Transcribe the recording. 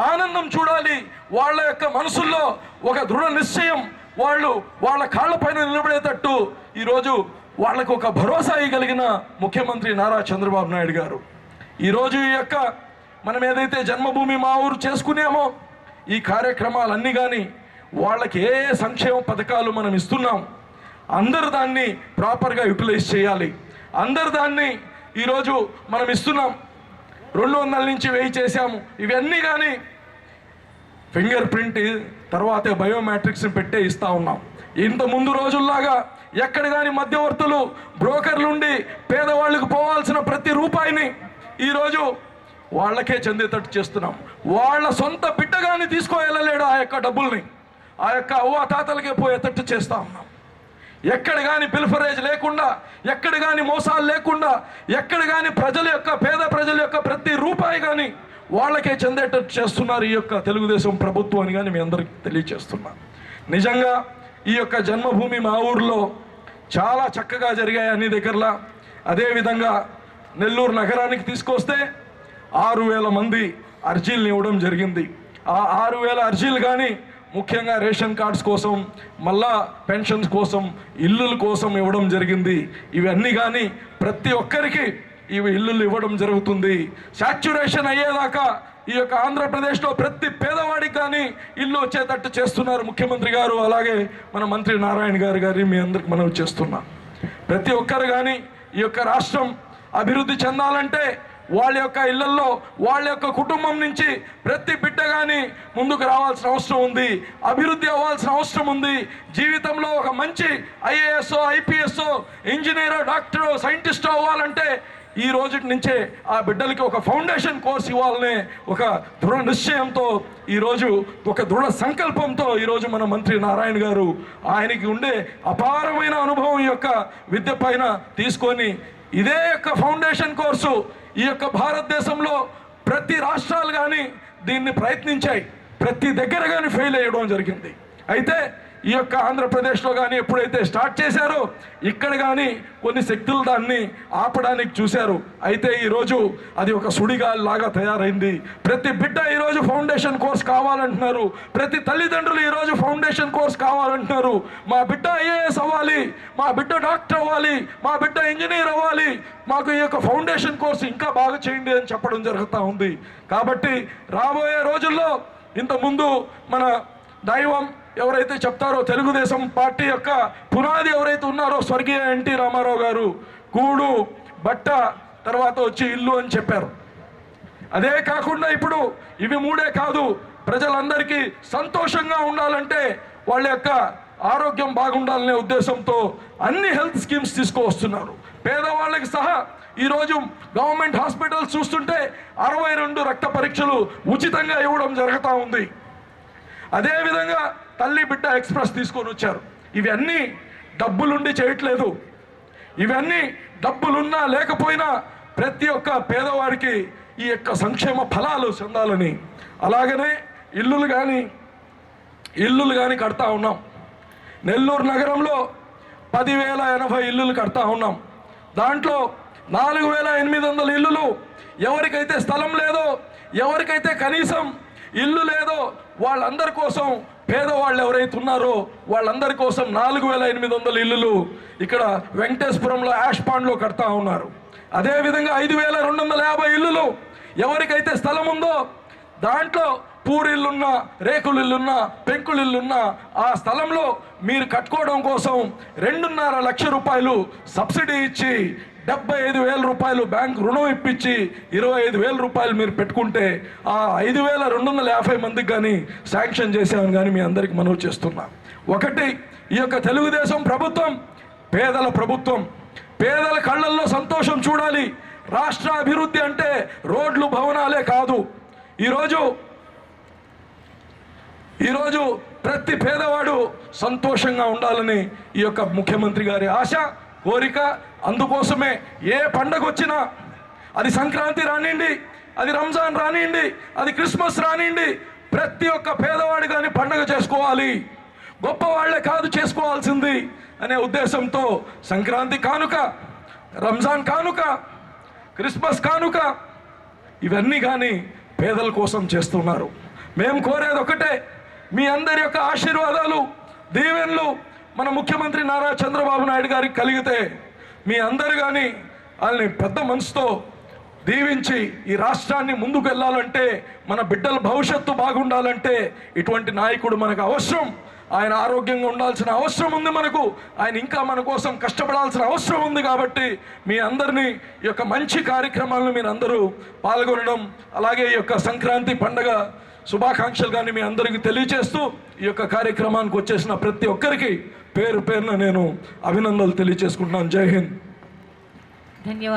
ఆనందం చూడాలి, వాళ్ళ యొక్క మనసుల్లో ఒక దృఢ నిశ్చయం, వాళ్ళు వాళ్ళ కాళ్ళపైన నిలబడేటట్టు ఈరోజు వాళ్ళకు ఒక భరోసా ఇవ్వగలిగిన ముఖ్యమంత్రి నారా చంద్రబాబు నాయుడు గారు. ఈరోజు ఈ యొక్క మనం ఏదైతే జన్మభూమి మా ఊరు చేసుకున్నామో ఈ కార్యక్రమాలన్నీ కానీ వాళ్ళకి ఏ సంక్షేమ పథకాలు మనం ఇస్తున్నాం, అందరు దాన్ని ప్రాపర్గా యూటిలైజ్ చేయాలి. అందరు దాన్ని ఈరోజు మనం ఇస్తున్నాం. 200 నుంచి 1000 చేశాము. ఇవన్నీ కానీ ఫింగర్ ప్రింట్ తర్వాత బయోమెట్రిక్స్ని పెట్టే ఇస్తూ ఉన్నాం. ఇంత ముందు రోజుల్లాగా ఎక్కడ కానీ మధ్యవర్తులు బ్రోకర్లు ఉండి పేదవాళ్ళకు పోవాల్సిన ప్రతి రూపాయిని ఈరోజు వాళ్ళకే చెందేటట్టు చేస్తున్నాం. వాళ్ళ సొంత బిడ్డ కానీ తీసుకువెళ్ళలేడు ఆ యొక్క డబ్బుల్ని, ఆ యొక్క అవ్వాతాతలకే పోయేటట్టు చేస్తూ ఉన్నాం. ఎక్కడ కానీ పిల్ఫరేజ్ లేకుండా, ఎక్కడ కానీ మోసాలు లేకుండా, ఎక్కడ కానీ ప్రజల యొక్క పేద ప్రజల యొక్క ప్రతి రూపాయి కానీ వాళ్ళకే చెందేటట్టు చేస్తున్నారు ఈ యొక్క తెలుగుదేశం ప్రభుత్వం అని కానీ మీ అందరికీ తెలియజేస్తున్నా. నిజంగా ఈ యొక్క జన్మభూమి మా ఊరిలో చాలా చక్కగా జరిగాయి అన్ని దగ్గరలా. అదేవిధంగా నెల్లూరు నగరానికి తీసుకొస్తే 6000 మంది అర్జీలను ఇవ్వడం జరిగింది. ఆ 6000 అర్జీలు కానీ ముఖ్యంగా రేషన్ కార్డ్స్ కోసం, మళ్ళా పెన్షన్స్ కోసం, ఇల్లుల కోసం ఇవ్వడం జరిగింది. ఇవన్నీ కానీ ప్రతి ఒక్కరికి ఇవి ఇల్లులు ఇవ్వడం జరుగుతుంది. సాచ్యురేషన్ అయ్యేదాకా ఈ యొక్క ఆంధ్రప్రదేశ్లో ప్రతి పేదవాడికి కానీ ఇల్లు వచ్చేటట్టు చేస్తున్నారు ముఖ్యమంత్రి గారు. అలాగే మన మంత్రి నారాయణ గారు మీ అందరికి మనం చేస్తున్నాం. ప్రతి ఒక్కరు కానీ ఈ యొక్క రాష్ట్రం అభివృద్ధి చెందాలంటే వాళ్ళ యొక్క ఇళ్లల్లో వాళ్ళ యొక్క కుటుంబం నుంచి ప్రతి బిడ్డ కానీ ముందుకు రావాల్సిన అవసరం ఉంది, అభివృద్ధి అవ్వాల్సిన అవసరం ఉంది. జీవితంలో ఒక మంచి IAS, IPS, ఇంజనీరో, డాక్టరో, సైంటిస్టో అవ్వాలంటే ఈ రోజు నుంచే ఆ బిడ్డలకి ఒక ఫౌండేషన్ కోర్స్ ఇవ్వాలనే ఒక దృఢ నిశ్చయంతో, ఈరోజు ఒక దృఢ సంకల్పంతో ఈరోజు మన మంత్రి నారాయణ గారు ఆయనకి ఉండే అపారమైన అనుభవం ఈ యొక్క విద్య పైన తీసుకొని ఇదే యొక్క ఫౌండేషన్ కోర్సు ఈ యొక్క భారతదేశంలో ప్రతి రాష్ట్రాలు కానీ దీన్ని ప్రయత్నించాయి, ప్రతి దగ్గర కానీ ఫెయిల్ అయ్యడం జరిగింది. అయితే ఈ యొక్క ఆంధ్రప్రదేశ్లో కానీ ఎప్పుడైతే స్టార్ట్ చేశారో ఇక్కడ కానీ కొన్ని శక్తులు దాన్ని ఆపడానికి చూశారు. అయితే ఈరోజు అది ఒక సుడిగాలి లాగా తయారైంది. ప్రతి బిడ్డ ఈరోజు ఫౌండేషన్ కోర్స్ కావాలంటున్నారు, ప్రతి తల్లిదండ్రులు ఈరోజు ఫౌండేషన్ కోర్స్ కావాలంటున్నారు. మా బిడ్డ IAS అవ్వాలి, మా బిడ్డ డాక్టర్ అవ్వాలి, మా బిడ్డ ఇంజనీర్ అవ్వాలి, మాకు ఈ యొక్క ఫౌండేషన్ కోర్స్ ఇంకా బాగా చేయండి అని చెప్పడం జరుగుతూ ఉంది. కాబట్టి రాబోయే రోజుల్లో ఇంతకుముందు మన దైవం ఎవరైతే చెప్తారో తెలుగుదేశం పార్టీ యొక్క పునాది ఎవరైతే ఉన్నారో స్వర్గీయ NT రామారావు గారు కూడు, బట్ట, తర్వాత వచ్చి ఇల్లు అని చెప్పారు. అదే కాకుండా ఇప్పుడు ఇవి 3 కాదు, ప్రజలందరికీ సంతోషంగా ఉండాలంటే వాళ్ళ యొక్క ఆరోగ్యం బాగుండాలనే ఉద్దేశంతో అన్ని హెల్త్ స్కీమ్స్ తీసుకువస్తున్నారు. పేదవాళ్ళకి సహా ఈరోజు గవర్నమెంట్ హాస్పిటల్స్ చూస్తుంటే 62 రక్త పరీక్షలు ఉచితంగా ఇవ్వడం జరుగుతూ ఉంది. అదేవిధంగా తల్లి బిడ్డ ఎక్స్ప్రెస్ తీసుకొని వచ్చారు. ఇవన్నీ డబ్బులుండి చేయట్లేదు, ఇవన్నీ డబ్బులున్నా లేకపోయినా ప్రతి ఒక్క పేదవాడికి ఈ యొక్క సంక్షేమ ఫలాలు చెందాలని. అలాగనే ఇల్లులు కానీ కడతా ఉన్నాం. నెల్లూరు నగరంలో 10,080 ఇల్లులు కడతా ఉన్నాం. దాంట్లో 4,800 ఇల్లులు ఎవరికైతే స్థలం లేదో, ఎవరికైతే కనీసం ఇల్లు లేదో వాళ్ళందరి కోసం, పేదవాళ్ళు ఎవరైతే ఉన్నారో వాళ్ళందరి కోసం 4,800 ఇల్లులు ఇక్కడ వెంకటేశ్వరంలో యాష్ పాండ్లో కడతా ఉన్నారు. అదేవిధంగా 5,250 ఇల్లులు ఎవరికైతే స్థలం ఉందో దాంట్లో పూరిల్లున్నా, రేకులిల్లున్నా, పెంకులిల్లున్నా ఆ స్థలంలో మీరు కట్టుకోవడం కోసం 2.5 లక్షల రూపాయలు సబ్సిడీ ఇచ్చి 75,000 రూపాయలు బ్యాంక్ రుణం ఇప్పించి 25,000 రూపాయలు మీరు పెట్టుకుంటే ఆ 5,250 మందికి కానీ శాంక్షన్ చేసామని కానీ మీ అందరికి మనవి చేస్తున్నా. ఒకటి, ఈ యొక్క తెలుగుదేశం ప్రభుత్వం పేదల ప్రభుత్వం. పేదల కళ్ళల్లో సంతోషం చూడాలి. రాష్ట్ర అభివృద్ధి అంటే రోడ్లు, భవనాలే కాదు. ఈరోజు ప్రతి పేదవాడు సంతోషంగా ఉండాలని ఈ యొక్క ముఖ్యమంత్రి గారి ఆశ, కోరిక. అందుకోసమే ఏ పండగ వచ్చినా, అది సంక్రాంతి రానివ్వండి, అది రంజాన్ రానివ్వండి, అది క్రిస్మస్ రానివ్వండి, ప్రతి ఒక్క పేదవాడు కానీ పండగ చేసుకోవాలి. గొప్పవాళ్లే కాదు చేసుకోవాల్సింది అనే ఉద్దేశంతో సంక్రాంతి కానుక, రంజాన్ కానుక, క్రిస్మస్ కానుక ఇవన్నీ కానీ పేదల కోసం చేస్తున్నారు. మేము కోరేది ఒకటే, మీ అందరి యొక్క ఆశీర్వాదాలు, దీవెనలు మన ముఖ్యమంత్రి నారా చంద్రబాబు నాయుడు గారికి కలిగితే మీ అందరు కానీ వాళ్ళని పెద్ద మనసుతో దీవించి ఈ రాష్ట్రాన్ని ముందుకు వెళ్ళాలంటే, మన బిడ్డల భవిష్యత్తు బాగుండాలంటే ఇటువంటి నాయకుడు మనకు అవసరం. ఆయన ఆరోగ్యంగా ఉండాల్సిన అవసరం ఉంది మనకు. ఆయన ఇంకా మన కోసం కష్టపడాల్సిన అవసరం ఉంది. కాబట్టి మీ అందరినీ ఈ యొక్క మంచి కార్యక్రమాలను మీరు అందరూ పాల్గొనడం, అలాగే ఈ యొక్క సంక్రాంతి పండగ శుభాకాంక్షలు కానీ మీ అందరికీ తెలియజేస్తూ, ఈ యొక్క కార్యక్రమానికి వచ్చేసిన ప్రతి ఒక్కరికి పేరు పేరున నేను అభినందనలు తెలియజేసుకుంటున్నాను. జై హింద్. ధన్యవాదాలు.